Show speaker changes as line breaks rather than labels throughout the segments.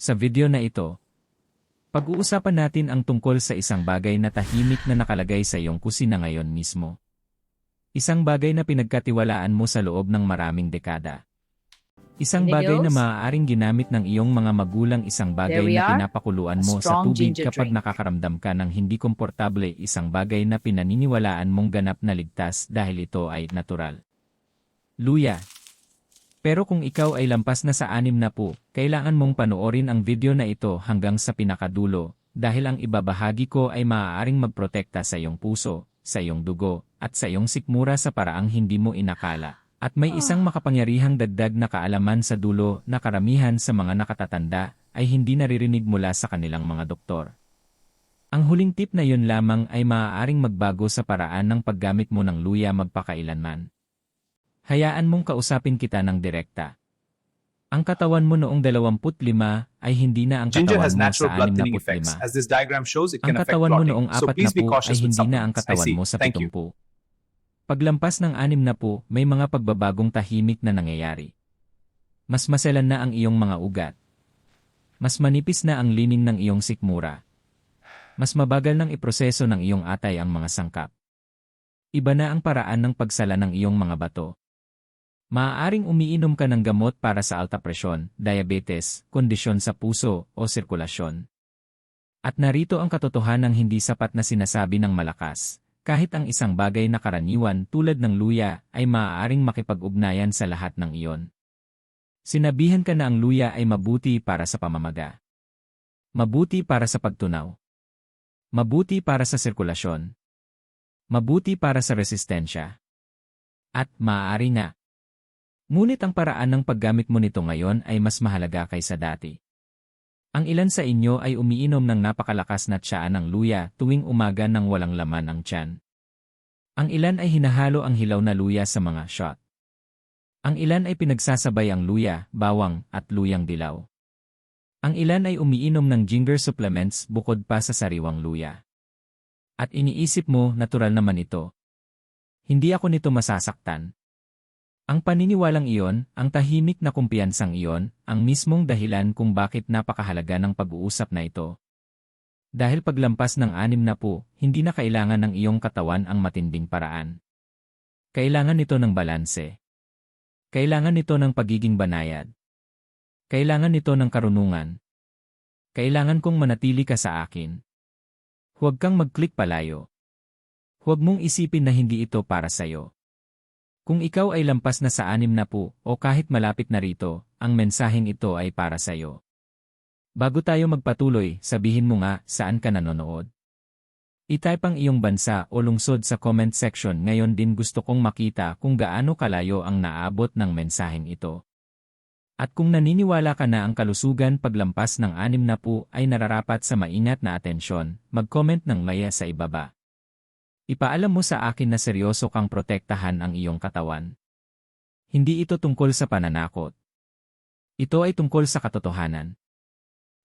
Sa video na ito, pag-uusapan natin ang tungkol sa isang bagay na tahimik na nakalagay sa iyong kusina ngayon mismo. Isang bagay na pinagkatiwalaan mo sa loob ng maraming dekada. Isang bagay na maaaring ginamit ng iyong mga magulang, isang bagay na pinapakuluan mo sa tubig kapag nakakaramdam ka ng hindi komportable, isang bagay na pinaniniwalaan mong ganap na ligtas dahil ito ay natural. Luya. Pero kung ikaw ay lampas na sa 60, kailangan mong panoorin ang video na ito hanggang sa pinakadulo, dahil ang ibabahagi ko ay maaaring magprotekta sa iyong puso, sa iyong dugo, at sa iyong sikmura sa paraang hindi mo inakala. At may isang makapangyarihang dagdag na kaalaman sa dulo na karamihan sa mga nakatatanda ay hindi naririnig mula sa kanilang mga doktor. Ang huling tip na yun lamang ay maaaring magbago sa paraan ng paggamit mo ng luya magpakailanman. Hayaan mong kausapin kita ng direkta. Ang katawan mo noong 25 ay hindi na ang katawan mo sa 65. Ang katawan mo noong 40 ay hindi na ang katawan mo sa 70. Paglampas ng 60, may mga pagbabagong tahimik na nangyayari. Mas maselan na ang iyong mga ugat. Mas manipis na ang lining ng iyong sikmura. Mas mabagal nang iproseso ng iyong atay ang mga sangkap. Iba na ang paraan ng pagsala ng iyong mga bato. Maaaring umiinom ka ng gamot para sa alta presyon, diabetes, kondisyon sa puso, o sirkulasyon. At narito ang katotohanang hindi sapat na sinasabi ng malakas. Kahit ang isang bagay na karaniwan tulad ng luya ay maaaring makipag-ugnayan sa lahat ng iyon. Sinabihan ka na ang luya ay mabuti para sa pamamaga. Mabuti para sa pagtunaw. Mabuti para sa sirkulasyon. Mabuti para sa resistensya. At maaari nga. Ngunit ang paraan ng paggamit mo nito ngayon ay mas mahalaga kaysa dati. Ang ilan sa inyo ay umiinom ng napakalakas na tsaa ng luya tuwing umaga nang walang laman ang tiyan. Ang ilan ay hinahalo ang hilaw na luya sa mga shot. Ang ilan ay pinagsasabay ang luya, bawang, at luyang dilaw. Ang ilan ay umiinom ng ginger supplements bukod pa sa sariwang luya. At iniisip mo, natural naman ito. Hindi ako nito masasaktan. Ang paniniwalang iyon, ang tahimik na kumpiyansang iyon, ang mismong dahilan kung bakit napakahalaga ng pag-uusap na ito. Dahil paglampas ng 60, hindi na kailangan ng iyong katawan ang matinding paraan. Kailangan nito ng balanse. Kailangan nito ng pagiging banayad. Kailangan nito ng karunungan. Kailangan kong manatili ka sa akin. Huwag kang mag-click palayo. Huwag mong isipin na hindi ito para sa'yo. Kung ikaw ay lampas na sa 60 o kahit malapit na rito, ang mensaheng ito ay para sa iyo. Bago tayo magpatuloy, sabihin mo nga saan ka nanonood. I-type ang iyong bansa o lungsod sa comment section. Ngayon din gusto kong makita kung gaano kalayo ang naabot ng mensaheng ito. At kung naniniwala ka na ang kalusugan paglampas ng 60 ay nararapat sa maingat na atensyon, mag-comment ng maya sa ibaba. Ipaalam mo sa akin na seryoso kang protektahan ang iyong katawan. Hindi ito tungkol sa pananakot. Ito ay tungkol sa katotohanan.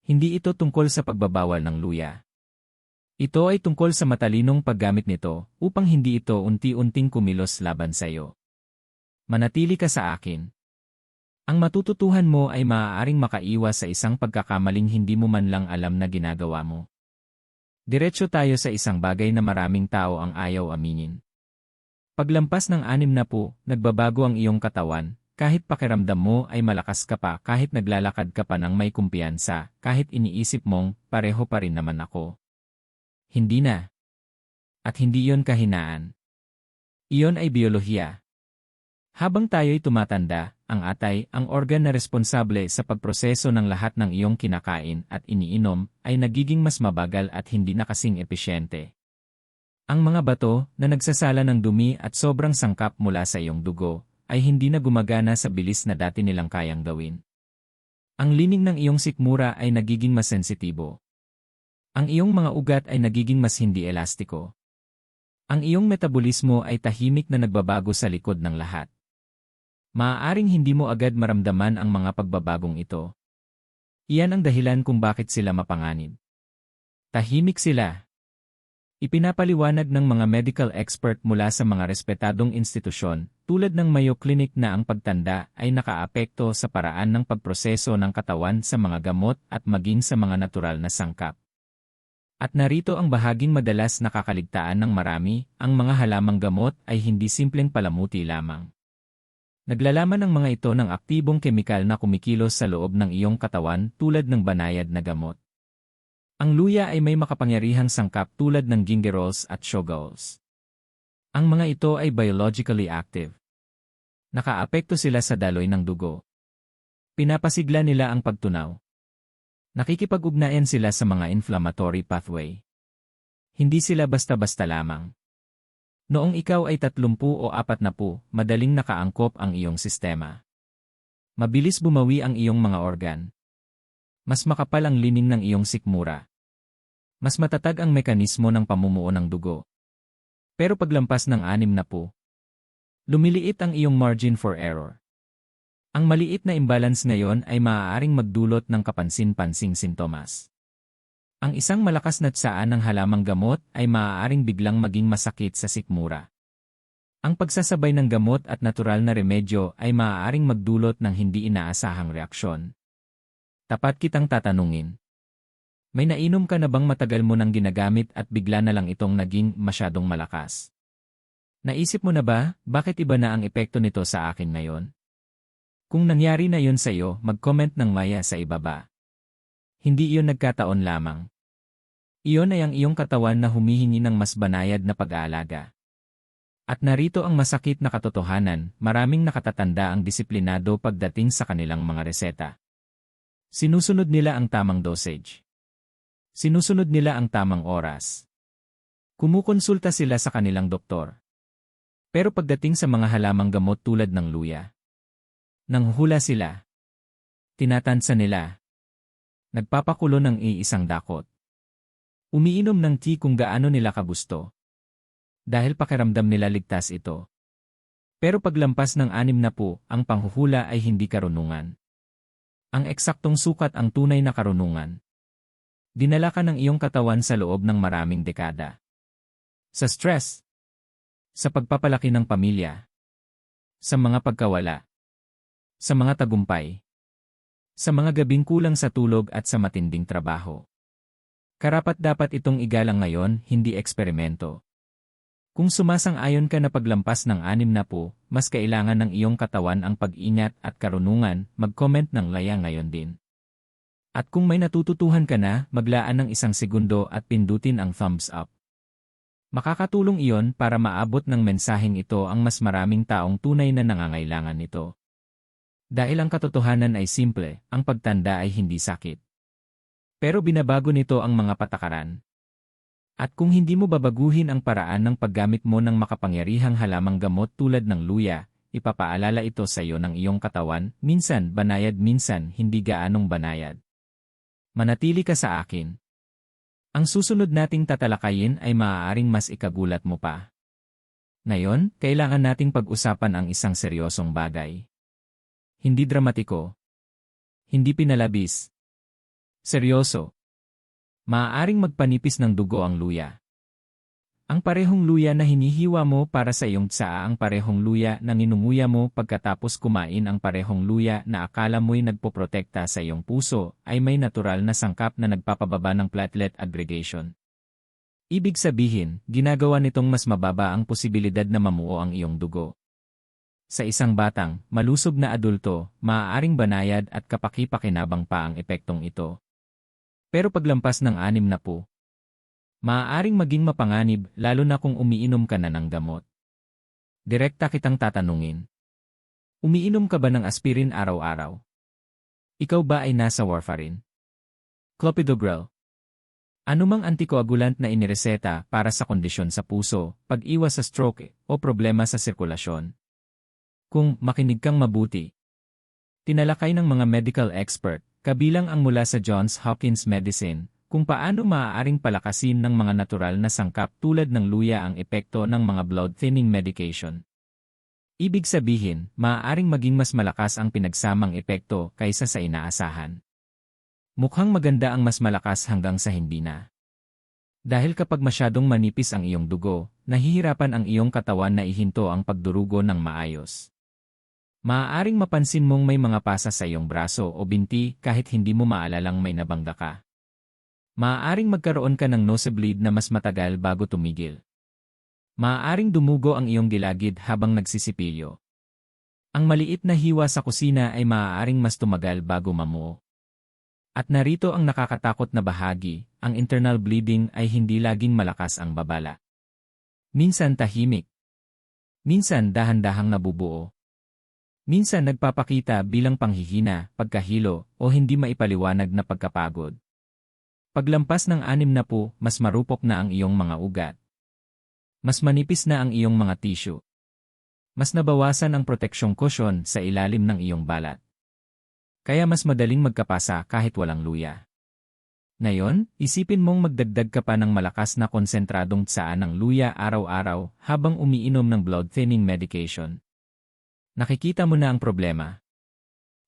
Hindi ito tungkol sa pagbabawal ng luya. Ito ay tungkol sa matalinong paggamit nito upang hindi ito unti-unting kumilos laban sa iyo. Manatili ka sa akin. Ang matututuhan mo ay maaaring makaiwas sa isang pagkakamaling hindi mo man lang alam na ginagawa mo. Diretso tayo sa isang bagay na maraming tao ang ayaw aminin. Paglampas ng 60, nagbabago ang iyong katawan, kahit pakiramdam mo ay malakas ka pa, kahit naglalakad ka pa ng may kumpiyansa, kahit iniisip mong, pareho pa rin naman ako. Hindi na. At hindi yon kahinaan. Iyon ay biyolohiya. Habang tayo'y tumatanda, ang atay, ang organ na responsable sa pagproseso ng lahat ng iyong kinakain at iniinom, ay nagiging mas mabagal at hindi na kasing epesyente. Ang mga bato na nagsasala ng dumi at sobrang sangkap mula sa iyong dugo, ay hindi na gumagana sa bilis na dati nilang kayang gawin. Ang lining ng iyong sikmura ay nagiging mas sensitibo. Ang iyong mga ugat ay nagiging mas hindi elastiko. Ang iyong metabolismo ay tahimik na nagbabago sa likod ng lahat. Maaaring hindi mo agad maramdaman ang mga pagbabagong ito. Iyan ang dahilan kung bakit sila mapanganib. Tahimik sila. Ipinapaliwanag ng mga medical expert mula sa mga respetadong institusyon, tulad ng Mayo Clinic na ang pagtanda ay nakaapekto sa paraan ng pagproseso ng katawan sa mga gamot at maging sa mga natural na sangkap. At narito ang bahaging madalas nakakaligtaan ng marami, ang mga halamang gamot ay hindi simpleng palamuti lamang. Naglalaman ng mga ito ng aktibong kemikal na kumikilos sa loob ng iyong katawan tulad ng banayad na gamot. Ang luya ay may makapangyarihang sangkap tulad ng gingerols at shogols. Ang mga ito ay biologically active. Nakaapekto sila sa daloy ng dugo. Pinapasigla nila ang pagtunaw. Nakikipag-ugnayan sila sa mga inflammatory pathway. Hindi sila basta-basta lamang. Noong ikaw ay 30 o 40, madaling nakaangkop ang iyong sistema. Mabilis bumawi ang iyong mga organ. Mas makapal ang lining ng iyong sikmura. Mas matatag ang mekanismo ng pamumuo ng dugo. Pero paglampas ng 60, lumiliit ang iyong margin for error. Ang maliit na imbalance ngayon ay maaaring magdulot ng kapansin-pansing sintomas. Ang isang malakas na tsaan ng halamang gamot ay maaaring biglang maging masakit sa sikmura. Ang pagsasabay ng gamot at natural na remedyo ay maaaring magdulot ng hindi inaasahang reaksyon. Tapat kitang tatanungin. May nainom ka na bang matagal mo nang ginagamit at bigla na lang itong naging masyadong malakas? Naisip mo na ba, bakit iba na ang epekto nito sa akin ngayon? Kung nangyari na yun sa iyo, mag-comment ng maya sa ibaba. Hindi iyon nagkataon lamang. Iyon ay ang iyong katawan na humihingi ng mas banayad na pag-aalaga. At narito ang masakit na katotohanan, maraming nakatatanda ang disiplinado pagdating sa kanilang mga reseta. Sinusunod nila ang tamang dosage. Sinusunod nila ang tamang oras. Kumukonsulta sila sa kanilang doktor. Pero pagdating sa mga halamang gamot tulad ng luya, nanghuhula sila. Tinatansa nila. Nagpapakulo ng iisang dakot. Umiinom ng tea kung gaano nila kagusto. Dahil pakiramdam nila ligtas ito. Pero paglampas ng 60, ang panghuhula ay hindi karunungan. Ang eksaktong sukat ang tunay na karunungan. Dinala ka ng iyong katawan sa loob ng maraming dekada. Sa stress. Sa pagpapalaki ng pamilya. Sa mga pagkawala. Sa mga tagumpay. Sa mga gabing kulang sa tulog at sa matinding trabaho. Karapat-dapat itong igalang ngayon, hindi eksperimento. Kung sumasang-ayon ka na paglampas ng 60, mas kailangan ng iyong katawan ang pag-ingat at karunungan, mag-comment ng laya ngayon din. At kung may natututuhan ka na, maglaan ng 1 segundo at pindutin ang thumbs up. Makakatulong iyon para maabot ng mensaheng ito ang mas maraming taong tunay na nangangailangan nito. Dahil ang katotohanan ay simple, ang pagtanda ay hindi sakit. Pero binabago nito ang mga patakaran. At kung hindi mo babaguhin ang paraan ng paggamit mo ng makapangyarihang halamang gamot tulad ng luya, ipapaalala ito sa iyo ng iyong katawan, minsan banayad minsan hindi gaanong banayad. Manatili ka sa akin. Ang susunod nating tatalakayin ay maaaring mas ikagulat mo pa. Ngayon, kailangan nating pag-usapan ang isang seryosong bagay. Hindi dramatiko. Hindi pinalabis. Seryoso. Maaaring magpanipis ng dugo ang luya. Ang parehong luya na hinihiwa mo para sa iyong tsaa, ang parehong luya na ninunguya mo pagkatapos kumain, ang parehong luya na akala mo'y nagpoprotekta sa iyong puso, ay may natural na sangkap na nagpapababa ng platelet aggregation. Ibig sabihin, ginagawa nitong mas mababa ang posibilidad na mamuo ang iyong dugo. Sa isang batang, malusog na adulto, maaaring banayad at kapaki-pakinabang pa ang epektong ito. Pero paglampas ng 60, maaaring maging mapanganib lalo na kung umiinom ka na ng gamot. Direkta kitang tatanungin. Umiinom ka ba ng aspirin araw-araw? Ikaw ba ay nasa warfarin? Clopidogrel. Anumang antikoagulant na inireseta para sa kondisyon sa puso, pag-iwas sa stroke, o problema sa sirkulasyon. Kung makinig kang mabuti. Tinalakay ng mga medical expert, kabilang ang mula sa Johns Hopkins Medicine, kung paano maaaring palakasin ng mga natural na sangkap tulad ng luya ang epekto ng mga blood-thinning medication. Ibig sabihin, maaaring maging mas malakas ang pinagsamang epekto kaysa sa inaasahan. Mukhang maganda ang mas malakas hanggang sa hindi na. Dahil kapag masyadong manipis ang iyong dugo, nahihirapan ang iyong katawan na ihinto ang pagdurugo ng maayos. Maaaring mapansin mong may mga pasa sa iyong braso o binti kahit hindi mo maalalang may nabangga ka. Maaaring magkaroon ka ng nosebleed na mas matagal bago tumigil. Maaaring dumugo ang iyong gilagid habang nagsisipilyo. Ang maliit na hiwa sa kusina ay maaaring mas tumagal bago mamuo. At narito ang nakakatakot na bahagi, ang internal bleeding ay hindi laging malakas ang babala. Minsan tahimik. Minsan dahan-dahang nabubuo. Minsan nagpapakita bilang panghihina, pagkahilo, o hindi maipaliwanag na pagkapagod. Paglampas ng 60, mas marupok na ang iyong mga ugat. Mas manipis na ang iyong mga tissue. Mas nabawasan ang proteksyong cushion sa ilalim ng iyong balat. Kaya mas madaling magkapasa kahit walang luya. Ngayon, isipin mong magdagdag ka pa ng malakas na konsentradong tsaan ng luya araw-araw habang umiinom ng blood-thinning medication. Nakikita mo na ang problema.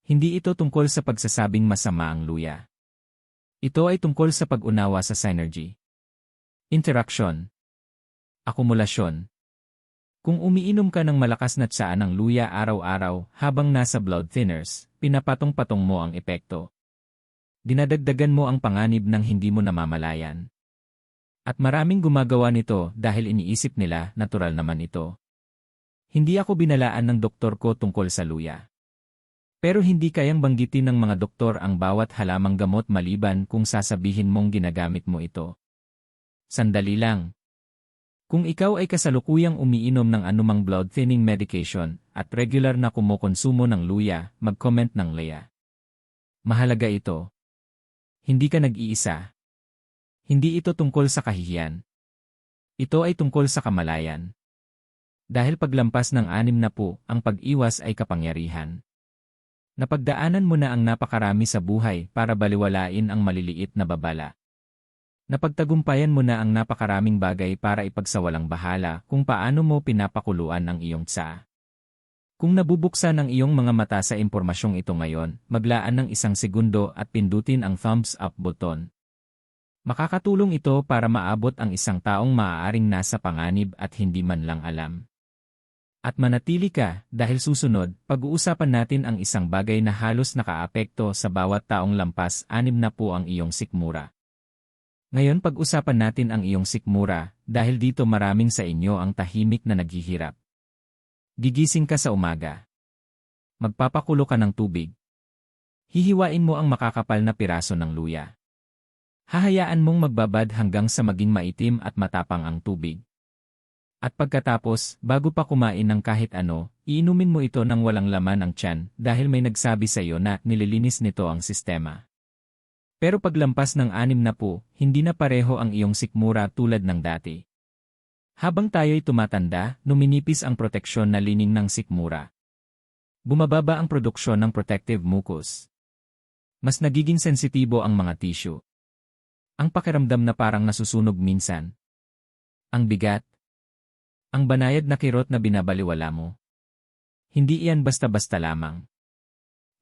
Hindi ito tungkol sa pagsasabing masama ang luya. Ito ay tungkol sa pag-unawa sa synergy. Interaction. Akumulasyon. Kung umiinom ka ng malakas na tsaan ng luya araw-araw habang nasa blood thinners, pinapatong-patong mo ang epekto. Dinadagdagan mo ang panganib ng hindi mo namamalayan. At maraming gumagawa nito dahil iniisip nila natural naman ito. Hindi ako binalaan ng doktor ko tungkol sa luya. Pero hindi kayang banggitin ng mga doktor ang bawat halamang gamot maliban kung sasabihin mong ginagamit mo ito. Sandali lang. Kung ikaw ay kasalukuyang umiinom ng anumang blood-thinning medication at regular na kumukonsumo ng luya, mag-comment ng Leah. Mahalaga ito. Hindi ka nag-iisa. Hindi ito tungkol sa kahihiyan. Ito ay tungkol sa kamalayan. Dahil paglampas ng 60, ang pag-iwas ay kapangyarihan. Napagdaanan mo na ang napakarami sa buhay para baliwalain ang maliliit na babala. Napagtagumpayan mo na ang napakaraming bagay para ipagsawalang bahala kung paano mo pinapakuluan ang iyong tsa. Kung nabubuksan ang iyong mga mata sa impormasyong ito ngayon, maglaan ng 1 segundo at pindutin ang thumbs up button. Makakatulong ito para maabot ang isang taong maaaring nasa panganib at hindi man lang alam. At manatili ka dahil susunod, pag-uusapan natin ang isang bagay na halos nakaapekto sa bawat taong lampas 60 ang iyong sikmura. Ngayon pag-usapan natin ang iyong sikmura dahil dito maraming sa inyo ang tahimik na naghihirap. Gigising ka sa umaga. Magpapakulo ka ng tubig. Hihiwain mo ang makakapal na piraso ng luya. Hahayaan mong magbabad hanggang sa maging maitim at matapang ang tubig. At pagkatapos, bago pa kumain ng kahit ano, iinumin mo ito ng walang laman ang tiyan dahil may nagsabi sa iyo na nililinis nito ang sistema. Pero paglampas ng 60, hindi na pareho ang iyong sikmura tulad ng dati. Habang tayo'y tumatanda, numinipis ang proteksyon na lining ng sikmura. Bumababa ang produksyon ng protective mucus. Mas nagiging sensitibo ang mga tissue. Ang pakiramdam na parang nasusunog minsan. Ang bigat. Ang banayad na kirot na binabaliwala mo. Hindi iyan basta-basta lamang.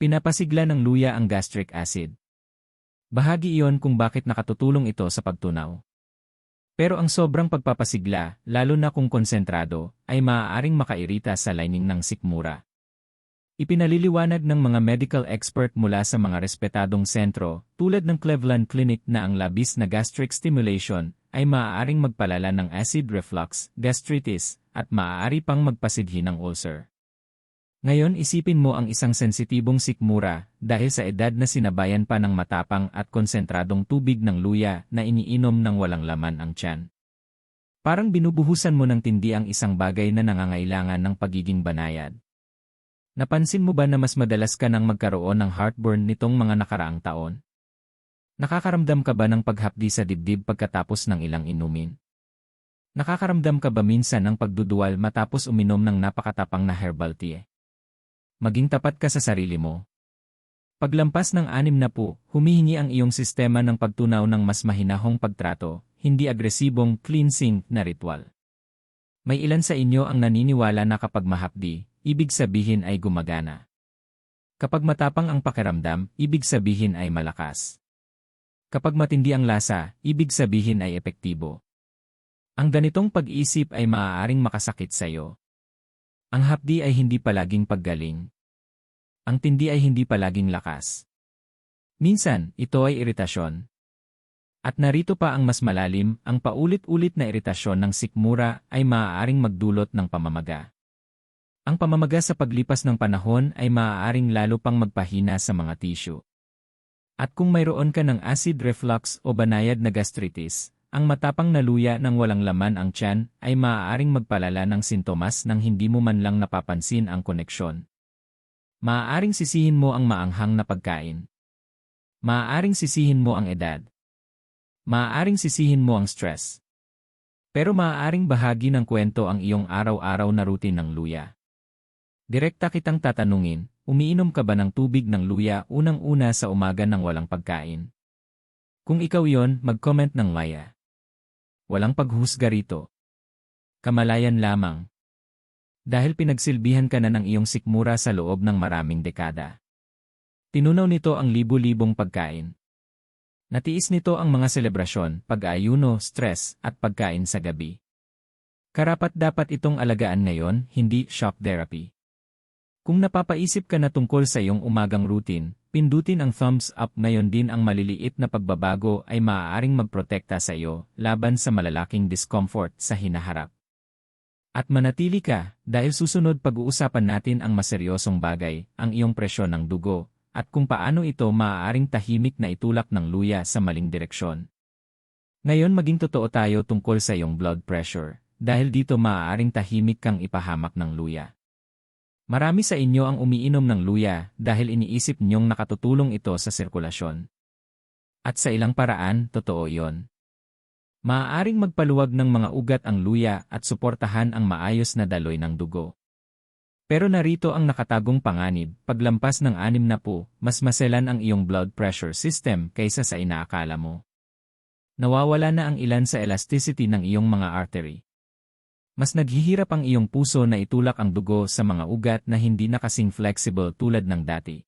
Pinapasigla ng luya ang gastric acid. Bahagi iyon kung bakit nakatutulong ito sa pagtunaw. Pero ang sobrang pagpapasigla, lalo na kung konsentrado, ay maaaring makairita sa lining ng sikmura. Ipinaliliwanag ng mga medical expert mula sa mga respetadong sentro, tulad ng Cleveland Clinic na ang labis na gastric stimulation ay maaaring magpalala ng acid reflux, gastritis, at maaari pang magpasidhi ng ulcer. Ngayon isipin mo ang isang sensitibong sikmura dahil sa edad na sinabayan pa ng matapang at konsentradong tubig ng luya na iniinom ng walang laman ang tiyan. Parang binubuhusan mo ng tindi ang isang bagay na nangangailangan ng pagiging banayad. Napansin mo ba na mas madalas ka nang magkaroon ng heartburn nitong mga nakaraang taon? Nakakaramdam ka ba ng paghapdi sa dibdib pagkatapos ng ilang inumin? Nakakaramdam ka ba minsan ng pagduduwal matapos uminom ng napakatapang na herbal tea? Maging tapat ka sa sarili mo. Paglampas ng 60, humihingi ang iyong sistema ng pagtunaw ng mas mahinahong pagtrato, hindi agresibong cleansing na ritual. May ilan sa inyo ang naniniwala na kapag mahapdi, ibig sabihin ay gumagana. Kapag matapang ang pakiramdam, ibig sabihin ay malakas. Kapag matindi ang lasa, ibig sabihin ay epektibo. Ang ganitong pag-isip ay maaaring makasakit sa iyo. Ang hapdi ay hindi palaging paggaling. Ang tindi ay hindi palaging lakas. Minsan, ito ay iritasyon. At narito pa ang mas malalim, ang paulit-ulit na iritasyon ng sikmura ay maaaring magdulot ng pamamaga. Ang pamamaga sa paglipas ng panahon ay maaaring lalo pang magpahina sa mga tissue. At kung mayroon ka ng acid reflux o banayad na gastritis, ang matapang na luya ng walang laman ang tiyan ay maaaring magpalala ng sintomas nang hindi mo man lang napapansin ang koneksyon. Maaaring sisihin mo ang maanghang na pagkain. Maaaring sisihin mo ang edad. Maaaring sisihin mo ang stress. Pero maaaring bahagi ng kwento ang iyong araw-araw na routine ng luya. Direkta kitang tatanungin, umiinom ka ba ng tubig ng luya unang-una sa umaga ng walang pagkain? Kung ikaw yon, mag-comment ng maya. Walang paghusga rito. Kamalayan lamang. Dahil pinagsilbihan ka na ng iyong sikmura sa loob ng maraming dekada. Tinunaw nito ang libu-libong pagkain. Natiis nito ang mga selebrasyon, pag-aayuno, stress, at pagkain sa gabi. Karapat-dapat itong alagaan ngayon, hindi shock therapy. Kung napapaisip ka na tungkol sa iyong umagang routine, pindutin ang thumbs up ngayon din ang maliliit na pagbabago ay maaaring magprotekta sa iyo laban sa malalaking discomfort sa hinaharap. At manatili ka, dahil susunod pag-uusapan natin ang maseryosong bagay, ang iyong presyon ng dugo, at kung paano ito maaaring tahimik na itulak ng luya sa maling direksyon. Ngayon maging totoo tayo tungkol sa iyong blood pressure, dahil dito maaaring tahimik kang ipahamak ng luya. Marami sa inyo ang umiinom ng luya dahil iniisip niyong nakatutulong ito sa sirkulasyon. At sa ilang paraan, totoo iyon. Maaaring magpaluwag ng mga ugat ang luya at suportahan ang maayos na daloy ng dugo. Pero narito ang nakatagong panganib, paglampas ng 60, mas maselan ang iyong blood pressure system kaysa sa inaakala mo. Nawawala na ang ilan sa elasticity ng iyong mga artery. Mas naghihirap ang iyong puso na itulak ang dugo sa mga ugat na hindi na kasing flexible tulad ng dati.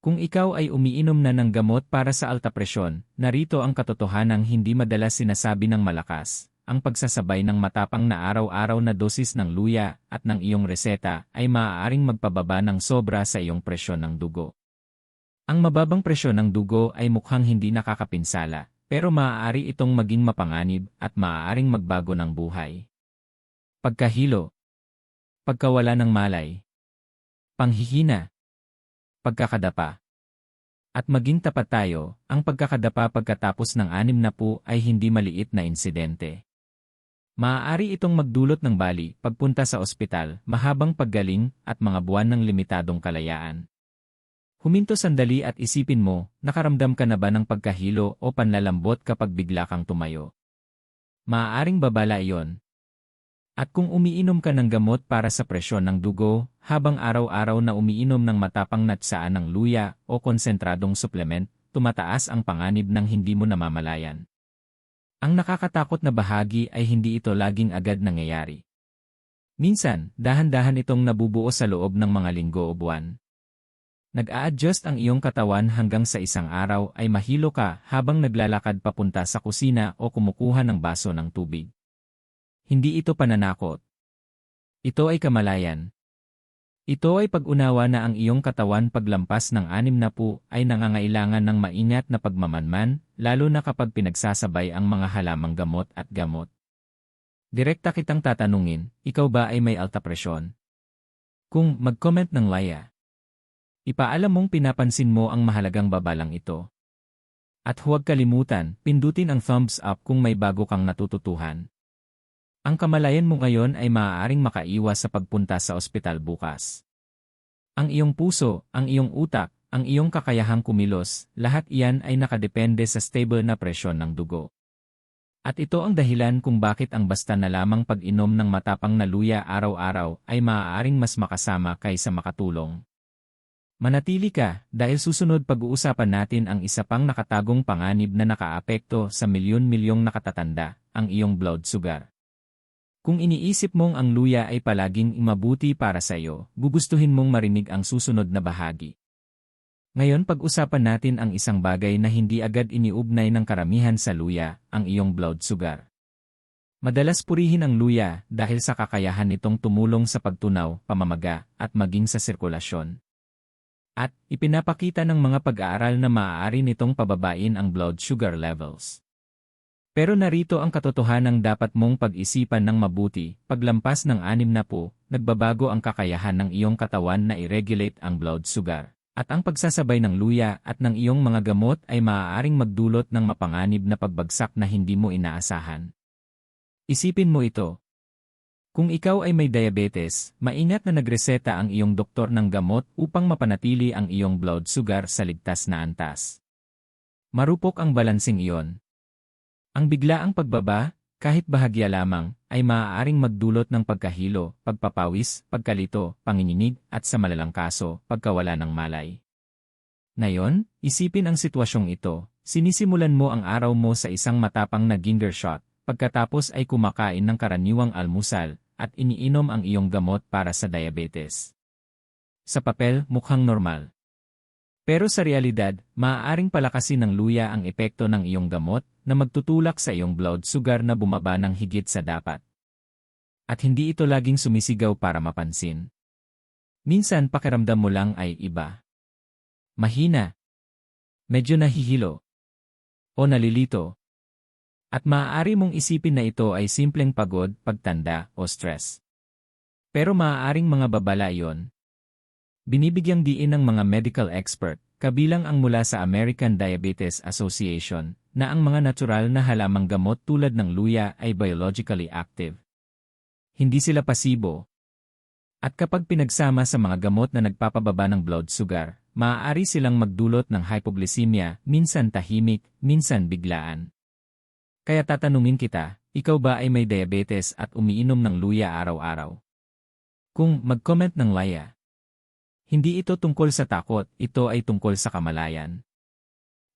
Kung ikaw ay umiinom na ng gamot para sa alta presyon, narito ang katotohanang hindi madalas sinasabi ng malakas. Ang pagsasabay ng matapang na araw-araw na dosis ng luya at ng iyong reseta ay maaaring magpababa ng sobra sa iyong presyon ng dugo. Ang mababang presyon ng dugo ay mukhang hindi nakakapinsala, pero maaari itong maging mapanganib at maaaring magbago ng buhay. Pagkahilo, pagkawala ng malay, panghihina, pagkakadapa. At maging tapat tayo, ang pagkakadapa pagkatapos ng 60 ay hindi maliit na insidente. Maaari itong magdulot ng bali, pagpunta sa ospital, mahabang paggaling, at mga buwan ng limitadong kalayaan. Huminto sandali at isipin mo, nakaramdam ka na ba ng pagkahilo o panlalambot kapag bigla kang tumayo? Maaaring babala iyon. At kung umiinom ka ng gamot para sa presyon ng dugo, habang araw-araw na umiinom ng matapang na tsaan ng luya o konsentradong supplement, tumataas ang panganib ng hindi mo namamalayan. Ang nakakatakot na bahagi ay hindi ito laging agad nangyayari. Minsan, dahan-dahan itong nabubuo sa loob ng mga linggo o buwan. Nag-a-adjust ang iyong katawan hanggang sa isang araw ay mahilo ka habang naglalakad papunta sa kusina o kumukuha ng baso ng tubig. Hindi ito pananakot. Ito ay kamalayan. Ito ay pag-unawa na ang iyong katawan paglampas ng 60 ay nangangailangan ng maingat na pagmamanman, lalo na kapag pinagsasabay ang mga halamang gamot at gamot. Direkta kitang tatanungin, ikaw ba ay may alta presyon? Kung mag-comment ng laya, ipaalam mong pinapansin mo ang mahalagang babalang ito. At huwag kalimutan, pindutin ang thumbs up kung may bago kang natututuhan. Ang kamalayan mo ngayon ay maaaring makaiwas sa pagpunta sa ospital bukas. Ang iyong puso, ang iyong utak, ang iyong kakayahang kumilos, lahat iyan ay nakadepende sa stable na presyon ng dugo. At ito ang dahilan kung bakit ang basta na lamang pag-inom ng matapang na luya araw-araw ay maaaring mas makasama kaysa makatulong. Manatili ka, dahil susunod pag-uusapan natin ang isa pang nakatagong panganib na nakaapekto sa milyon-milyong nakatatanda, ang iyong blood sugar. Kung iniisip mong ang luya ay palaging mabuti para sa iyo, gugustuhin mong marinig ang susunod na bahagi. Ngayon pag-usapan natin ang isang bagay na hindi agad iniugnay ng karamihan sa luya, ang iyong blood sugar. Madalas purihin ang luya dahil sa kakayahan nitong tumulong sa pagtunaw, pamamaga, at maging sa sirkulasyon. At ipinapakita ng mga pag-aaral na maaari nitong pababain ang blood sugar levels. Pero narito ang katotohanang dapat mong pag-isipan ng mabuti, paglampas ng 60, nagbabago ang kakayahan ng iyong katawan na i-regulate ang blood sugar. At ang pagsasabay ng luya at ng iyong mga gamot ay maaaring magdulot ng mapanganib na pagbagsak na hindi mo inaasahan. Isipin mo ito. Kung ikaw ay may diabetes, maingat na nagreseta ang iyong doktor ng gamot upang mapanatili ang iyong blood sugar sa ligtas na antas. Marupok ang balansing iyon. Ang biglaang pagbaba, kahit bahagya lamang, ay maaaring magdulot ng pagkahilo, pagpapawis, pagkalito, panginginig, at sa malalang kaso, pagkawala ng malay. Ngayon, isipin ang sitwasyong ito. Sinisimulan mo ang araw mo sa isang matapang na ginger shot, pagkatapos ay kumakain ng karaniwang almusal, at iniinom ang iyong gamot para sa diabetes. Sa papel, mukhang normal. Pero sa realidad, maaaring palakasin ng luya ang epekto ng iyong gamot na magtutulak sa iyong blood sugar na bumaba ng higit sa dapat. At hindi ito laging sumisigaw para mapansin. Minsan pakiramdam mo lang ay iba. Mahina. Medyo nahihilo. O nalilito. At maaari mong isipin na ito ay simpleng pagod, pagtanda, o stress. Pero maaaring mga babala iyon. Binibigyang diin ng mga medical expert, kabilang ang mula sa American Diabetes Association, na ang mga natural na halamang gamot tulad ng luya ay biologically active. Hindi sila pasibo. At kapag pinagsama sa mga gamot na nagpapababa ng blood sugar, maaari silang magdulot ng hypoglycemia, minsan tahimik, minsan biglaan. Kaya tatanungin kita, ikaw ba ay may diabetes at umiinom ng luya araw-araw? Kung mag-comment ng laya. Hindi ito tungkol sa takot, ito ay tungkol sa kamalayan.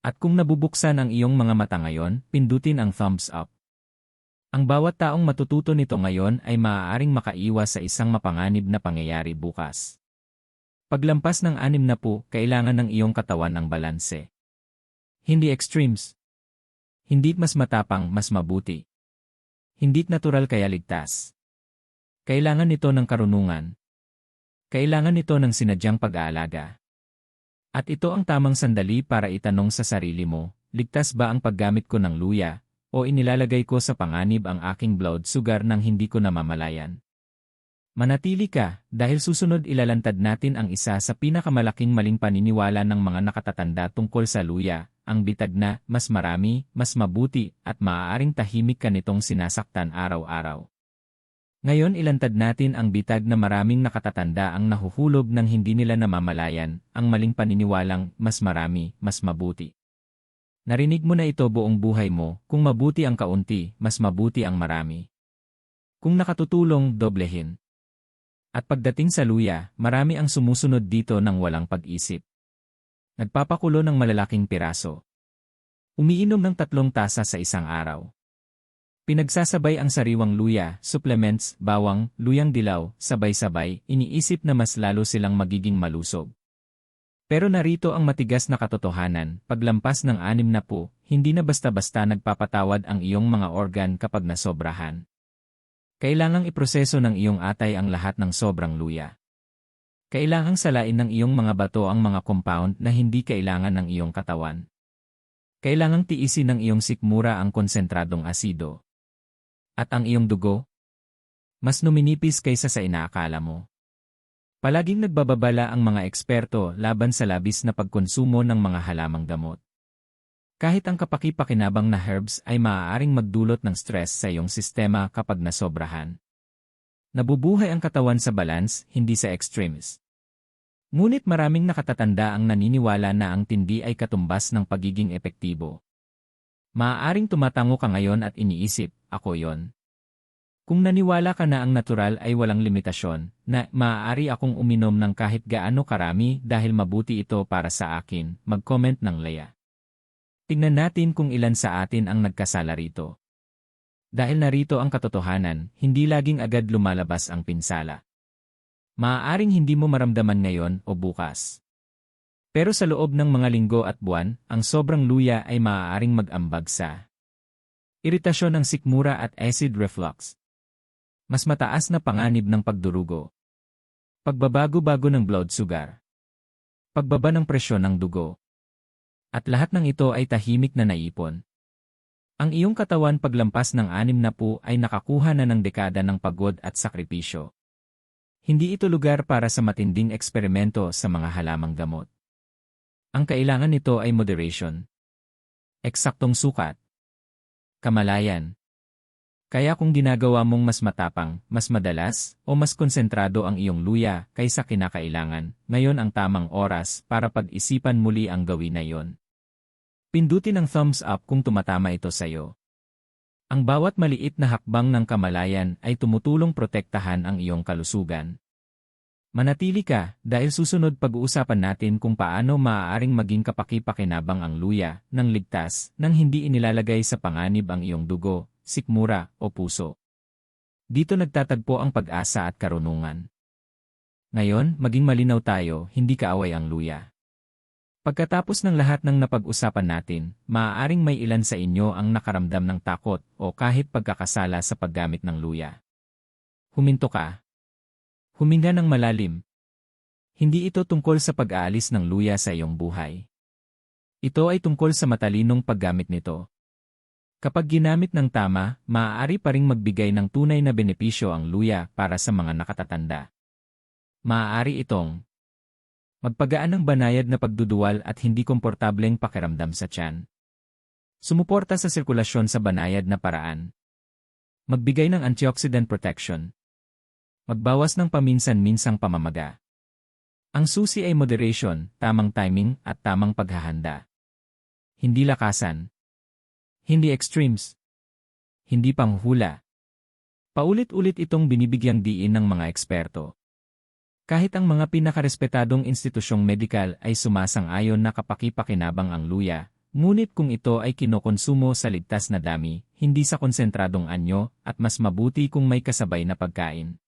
At kung nabubuksan ang iyong mga mata ngayon, pindutin ang thumbs up. Ang bawat taong matututo nito ngayon ay maaaring makaiwas sa isang mapanganib na pangyayari bukas. Paglampas ng 60, kailangan ng iyong katawan ang balanse. Hindi extremes. Hindi mas matapang, mas mabuti. Hindi natural kaya ligtas. Kailangan nito ng karunungan. Kailangan nito ng sinadyang pag-aalaga. At ito ang tamang sandali para itanong sa sarili mo, ligtas ba ang paggamit ko ng luya, o inilalagay ko sa panganib ang aking blood sugar nang hindi ko namamalayan? Manatili ka, dahil susunod ilalantad natin ang isa sa pinakamalaking maling paniniwala ng mga nakatatanda tungkol sa luya, ang bitag na, mas marami, mas mabuti, at maaaring tahimik ka nitong sinasaktan araw-araw. Ngayon ilantad natin ang bitag na maraming nakatatanda ang nahuhulog ng hindi nila namamalayan, ang maling paniniwalang, mas marami, mas mabuti. Narinig mo na ito buong buhay mo, kung mabuti ang kaunti, mas mabuti ang marami. Kung nakatutulong, doblehin. At pagdating sa luya, marami ang sumusunod dito ng walang pag-isip. Nagpapakulo ng malalaking piraso. Umiinom ng 3 tasa sa isang araw. Pinagsasabay ang sariwang luya, supplements, bawang, luyang dilaw, sabay-sabay, iniisip na mas lalo silang magiging malusog. Pero narito ang matigas na katotohanan, paglampas ng 60, hindi na basta-basta nagpapatawad ang iyong mga organ kapag nasobrahan. Kailangang iproseso ng iyong atay ang lahat ng sobrang luya. Kailangang salain ng iyong mga bato ang mga compound na hindi kailangan ng iyong katawan. Kailangang tiisin ng iyong sikmura ang konsentradong asido. At ang iyong dugo? Mas numinipis kaysa sa inaakala mo. Palaging nagbababala ang mga eksperto laban sa labis na pagkonsumo ng mga halamang gamot. Kahit ang kapaki-pakinabang na herbs ay maaaring magdulot ng stress sa iyong sistema kapag nasobrahan. Nabubuhay ang katawan sa balance, hindi sa extremes. Ngunit maraming nakatatanda ang naniniwala na ang tindi ay katumbas ng pagiging epektibo. Maaaring tumatango ka ngayon at iniisip, ako yon. Kung naniwala ka na ang natural ay walang limitasyon, na maaari akong uminom ng kahit gaano karami dahil mabuti ito para sa akin, mag-comment ng Leia. Tingnan natin kung ilan sa atin ang nagkasala rito. Dahil narito ang katotohanan, hindi laging agad lumalabas ang pinsala. Maaaring hindi mo maramdaman ngayon o bukas. Pero sa loob ng mga linggo at buwan, ang sobrang luya ay maaaring mag-ambag sa iritasyon ng sikmura at acid reflux. Mas mataas na panganib ng pagdurugo. Pagbabago-bago ng blood sugar. Pagbaba ng presyon ng dugo. At lahat ng ito ay tahimik na naipon. Ang iyong katawan paglampas ng 60 ay nakakuha na ng dekada ng pagod at sakripisyo. Hindi ito lugar para sa matinding eksperimento sa mga halamang gamot. Ang kailangan nito ay moderation. Eksaktong sukat. Kamalayan. Kaya kung ginagawa mong mas matapang, mas madalas, o mas konsentrado ang iyong luya kaysa kinakailangan, ngayon ang tamang oras para pag-isipan muli ang gawin na iyon. Pindutin ang thumbs up kung tumatama ito sa'yo. Ang bawat maliit na hakbang ng kamalayan ay tumutulong protektahan ang iyong kalusugan. Manatili ka dahil susunod pag-uusapan natin kung paano maaaring maging kapaki-pakinabang ang luya ng ligtas nang hindi inilalagay sa panganib ang iyong dugo, sikmura o puso. Dito nagtatagpo ang pag-asa at karunungan. Ngayon, maging malinaw tayo, hindi kaaway ang luya. Pagkatapos ng lahat ng napag-usapan natin, maaaring may ilan sa inyo ang nakaramdam ng takot o kahit pagkakasala sa paggamit ng luya. Huminto ka. Huminga ng malalim. Hindi ito tungkol sa pag-aalis ng luya sa iyong buhay. Ito ay tungkol sa matalinong paggamit nito. Kapag ginamit ng tama, maaari pa ring magbigay ng tunay na benepisyo ang luya para sa mga nakatatanda. Maaari itong magpagaan ng banayad na pagduduwal at hindi komportableng pakiramdam sa tiyan. Sumuporta sa sirkulasyon sa banayad na paraan. Magbigay ng antioxidant protection. Magbawas ng paminsan-minsang pamamaga. Ang susi ay moderation, tamang timing at tamang paghahanda. Hindi lakasan. Hindi extremes. Hindi panghula. Paulit-ulit itong binibigyang diin ng mga eksperto. Kahit ang mga pinakarespetadong institusyong medikal ay sumasang-ayon na kapaki-pakinabang ang luya, ngunit kung ito ay kinokonsumo sa ligtas na dami, hindi sa konsentradong anyo, at mas mabuti kung may kasabay na pagkain.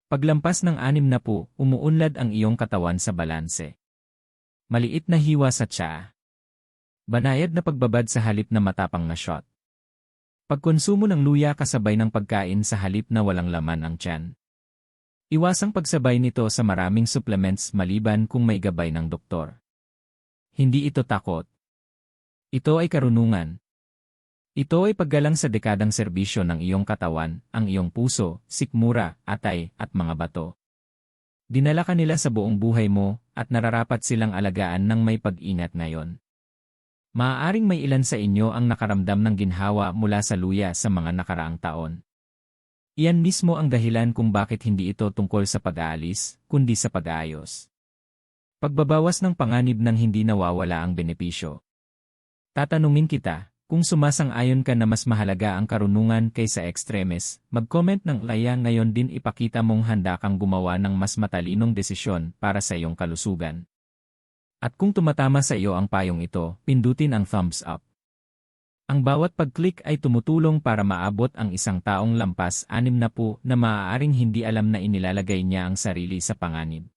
Paglampas ng 60, umuunlad ang iyong katawan sa balanse. Maliit na hiwa sa tiyaa. Banayad na pagbabad sa halip na matapang na shot. Pagkonsumo ng luya kasabay ng pagkain sa halip na walang laman ang tiyan. Iwasang pagsabay nito sa maraming supplements maliban kung may gabay ng doktor. Hindi ito takot. Ito ay karunungan. Ito ay paggalang sa dekadang serbisyo ng iyong katawan, ang iyong puso, sikmura, atay, at mga bato. Dinala ka nila sa buong buhay mo, at nararapat silang alagaan ng may pag-ingat ngayon. Maaaring may ilan sa inyo ang nakaramdam ng ginhawa mula sa luya sa mga nakaraang taon. Iyan mismo ang dahilan kung bakit hindi ito tungkol sa pag-aalis, kundi sa pag-aayos. Pagbabawas ng panganib nang hindi nawawala ang benepisyo. Tatanungin kita, kung sumasang-ayon ka na mas mahalaga ang karunungan kaysa ekstremes, mag-comment ng laya ngayon din ipakita mong handa kang gumawa ng mas matalinong desisyon para sa iyong kalusugan. At kung tumatama sa iyo ang payong ito, pindutin ang thumbs up. Ang bawat pag-click ay tumutulong para maabot ang isang taong lampas 60 na maaaring hindi alam na inilalagay niya ang sarili sa panganib.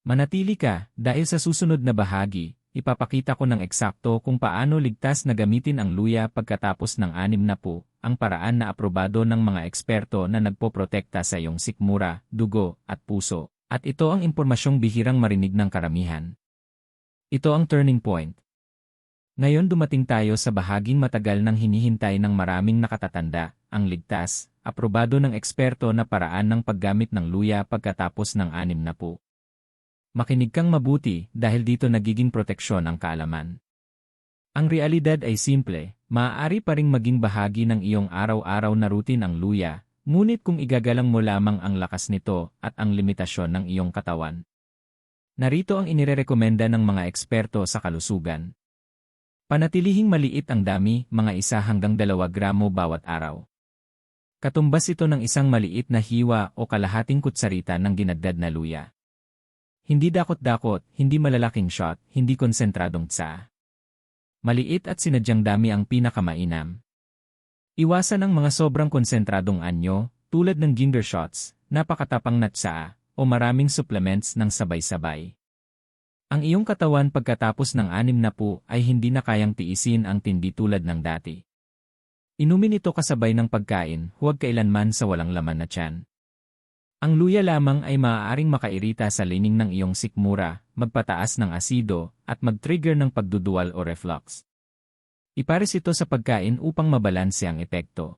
Manatili ka, dahil sa susunod na bahagi, ipapakita ko ng eksakto kung paano ligtas na gamitin ang luya pagkatapos ng 60, ang paraan na aprobado ng mga eksperto na nagpoprotekta sa iyong sikmura, dugo, at puso, at ito ang impormasyong bihirang marinig ng karamihan. Ito ang turning point. Ngayon dumating tayo sa bahaging matagal nang hinihintay ng maraming nakatatanda, ang ligtas, aprobado ng eksperto na paraan ng paggamit ng luya pagkatapos ng 60. Makinig kang mabuti dahil dito nagiging proteksyon ang kaalaman. Ang realidad ay simple, maaari pa ring maging bahagi ng iyong araw-araw na routine ang luya, ngunit kung igagalang mo lamang ang lakas nito at ang limitasyon ng iyong katawan. Narito ang inirerekomenda ng mga eksperto sa kalusugan. Panatilihing maliit ang dami, mga 1 hanggang 2 gramo bawat araw. Katumbas ito ng isang maliit na hiwa o kalahating kutsarita ng ginagdad na luya. Hindi dakot-dakot, hindi malalaking shot, hindi konsentradong tsa. Maliit at sinadyang dami ang pinakamainam. Iwasan ang mga sobrang konsentradong anyo, tulad ng ginger shots, napakatapang na tsa, o maraming supplements ng sabay-sabay. Ang iyong katawan pagkatapos ng 60 ay hindi na kayang tiisin ang tindi tulad ng dati. Inumin ito kasabay ng pagkain, huwag kailanman sa walang laman na tiyan. Ang luya lamang ay maaaring makairita sa lining ng iyong sikmura, magpataas ng asido, at mag-trigger ng pagduduwal o reflux. Ipares ito sa pagkain upang mabalanse ang epekto.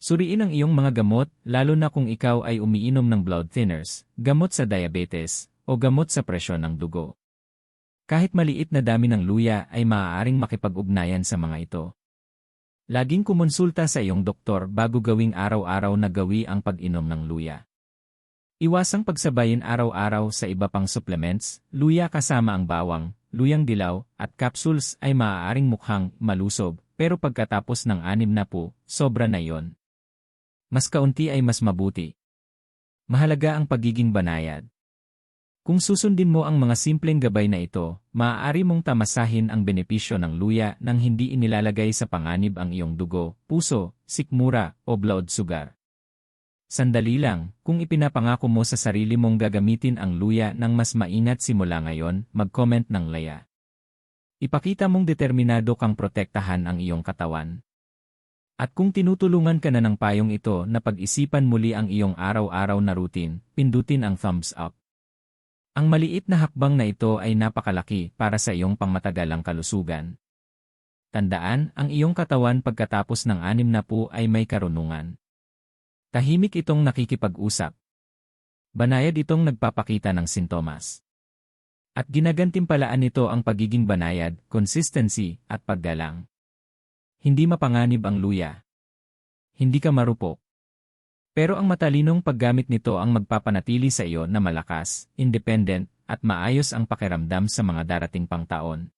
Suriin ang iyong mga gamot, lalo na kung ikaw ay umiinom ng blood thinners, gamot sa diabetes, o gamot sa presyon ng dugo. Kahit maliit na dami ng luya ay maaaring makipag-ugnayan sa mga ito. Laging kumonsulta sa iyong doktor bago gawing araw-araw na gawi ang pag-inom ng luya. Iwasang pagsabayin araw-araw sa iba pang supplements, luya kasama ang bawang, luyang dilaw, at capsules ay maaaring mukhang malusob, pero pagkatapos ng 60, sobra na yon. Mas kaunti ay mas mabuti. Mahalaga ang pagiging banayad. Kung susundin mo ang mga simpleng gabay na ito, maaari mong tamasahin ang benepisyo ng luya nang hindi inilalagay sa panganib ang iyong dugo, puso, sikmura, o blood sugar. Sandali lang, kung ipinapangako mo sa sarili mong gagamitin ang luya ng mas maingat simula ngayon, mag-comment ng laya. Ipakita mong determinado kang protektahan ang iyong katawan. At kung tinutulungan ka na ng payong ito na pag-isipan muli ang iyong araw-araw na routine, pindutin ang thumbs up. Ang maliit na hakbang na ito ay napakalaki para sa iyong pangmatagalang kalusugan. Tandaan, ang iyong katawan pagkatapos ng 60 ay may karunungan. Tahimik itong nakikipag-usap. Banayad itong nagpapakita ng sintomas. At ginagantimpalaan nito ang pagiging banayad, consistency, at paggalang. Hindi mapanganib ang luya. Hindi ka marupok. Pero ang matalinong paggamit nito ang magpapanatili sa iyo na malakas, independent, at maayos ang pakiramdam sa mga darating pang taon.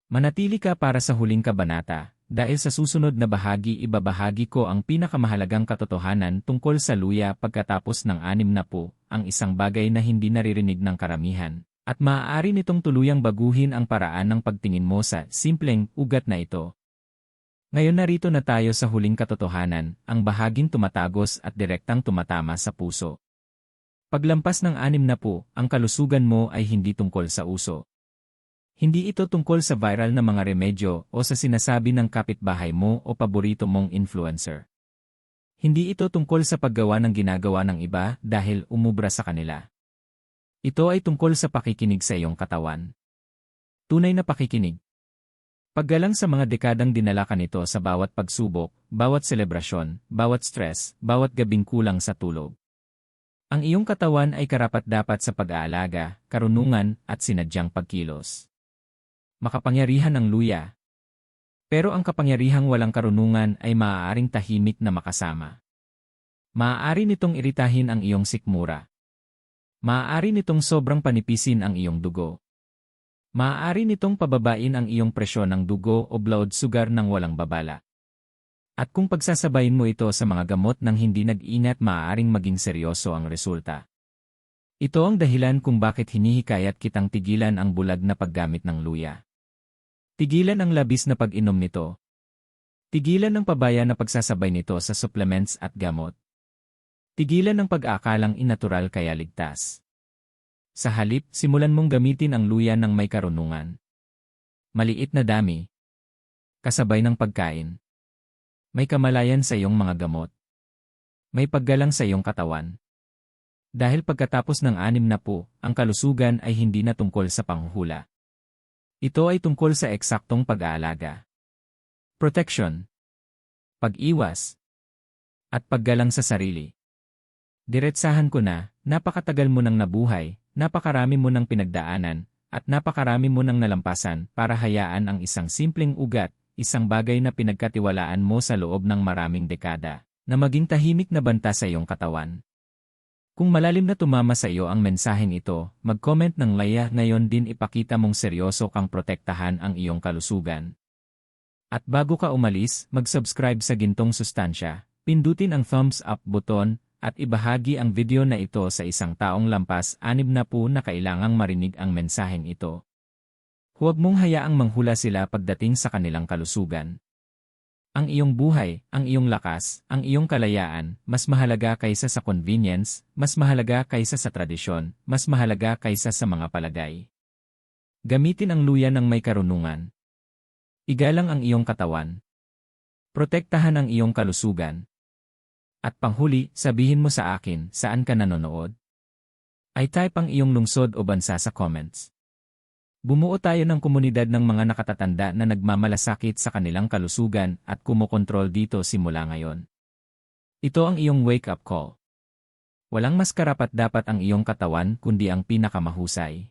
Manatili ka para sa huling kabanata. Dahil sa susunod na bahagi ibabahagi ko ang pinakamahalagang katotohanan tungkol sa luya pagkatapos ng 60, ang isang bagay na hindi naririnig ng karamihan, at maaari nitong tuluyang baguhin ang paraan ng pagtingin mo sa simpleng ugat na ito. Ngayon narito na tayo sa huling katotohanan, ang bahaging tumatagos at direktang tumatama sa puso. Paglampas ng 60, ang kalusugan mo ay hindi tungkol sa uso. Hindi ito tungkol sa viral na mga remedyo o sa sinasabi ng kapitbahay mo o paborito mong influencer. Hindi ito tungkol sa paggawa ng ginagawa ng iba dahil umubra sa kanila. Ito ay tungkol sa pakikinig sa iyong katawan. Tunay na pakikinig. Paggalang sa mga dekadang dinala ka nito sa bawat pagsubok, bawat selebrasyon, bawat stress, bawat gabing kulang sa tulog. Ang iyong katawan ay karapat-dapat sa pag-aalaga, karunungan, at sinadyang pagkilos. Makapangyarihan ang luya. Pero ang kapangyarihang walang karunungan ay maaaring tahimik na makasama. Maaari nitong iritahin ang iyong sikmura. Maaari nitong sobrang panipisin ang iyong dugo. Maaari nitong pababain ang iyong presyon ng dugo o blood sugar ng walang babala. At kung pagsasabayin mo ito sa mga gamot nang hindi nag-ingat, maaaring maging seryoso ang resulta. Ito ang dahilan kung bakit hinihikayat kitang tigilan ang bulag na paggamit ng luya. Tigilan ang labis na pag-inom nito. Tigilan ang pabaya na pagsasabay nito sa supplements at gamot. Tigilan ang pag-aakalang innatural kaya ligtas. Sa halip, simulan mong gamitin ang luya ng may karunungan. Maliit na dami. Kasabay ng pagkain. May kamalayan sa iyong mga gamot. May paggalang sa iyong katawan. Dahil pagkatapos ng 60, ang kalusugan ay hindi na tungkol sa panghuhula. Ito ay tungkol sa eksaktong pag-aalaga. Protection. Pag-iwas. At paggalang sa sarili. Diretsahan ko na, napakatagal mo nang nabuhay, napakarami mo nang pinagdaanan, at napakarami mo nang nalampasan para hayaan ang isang simpleng ugat, isang bagay na pinagkatiwalaan mo sa loob ng maraming dekada, na maging tahimik na banta sa iyong katawan. Kung malalim na tumama sa iyo ang mensaheng ito, mag-comment ng laya ngayon din ipakita mong seryoso kang protektahan ang iyong kalusugan. At bago ka umalis, mag-subscribe sa Gintong Sustansya, pindutin ang thumbs up button, at ibahagi ang video na ito sa isang taong lampas 60 na kailangang marinig ang mensaheng ito. Huwag mong hayaang manghula sila pagdating sa kanilang kalusugan. Ang iyong buhay, ang iyong lakas, ang iyong kalayaan, mas mahalaga kaysa sa convenience, mas mahalaga kaysa sa tradisyon, mas mahalaga kaysa sa mga palagay. Gamitin ang luya ng may karunungan. Igalang ang iyong katawan. Protektahan ang iyong kalusugan. At panghuli, sabihin mo sa akin, saan ka nanonood? I-type ang iyong lungsod o bansa sa comments. Bumuo tayo ng komunidad ng mga nakatatanda na nagmamalasakit sa kanilang kalusugan at kumokontrol dito simula ngayon. Ito ang iyong wake-up call. Walang mas karapat-dapat ang iyong katawan kundi ang pinakamahusay.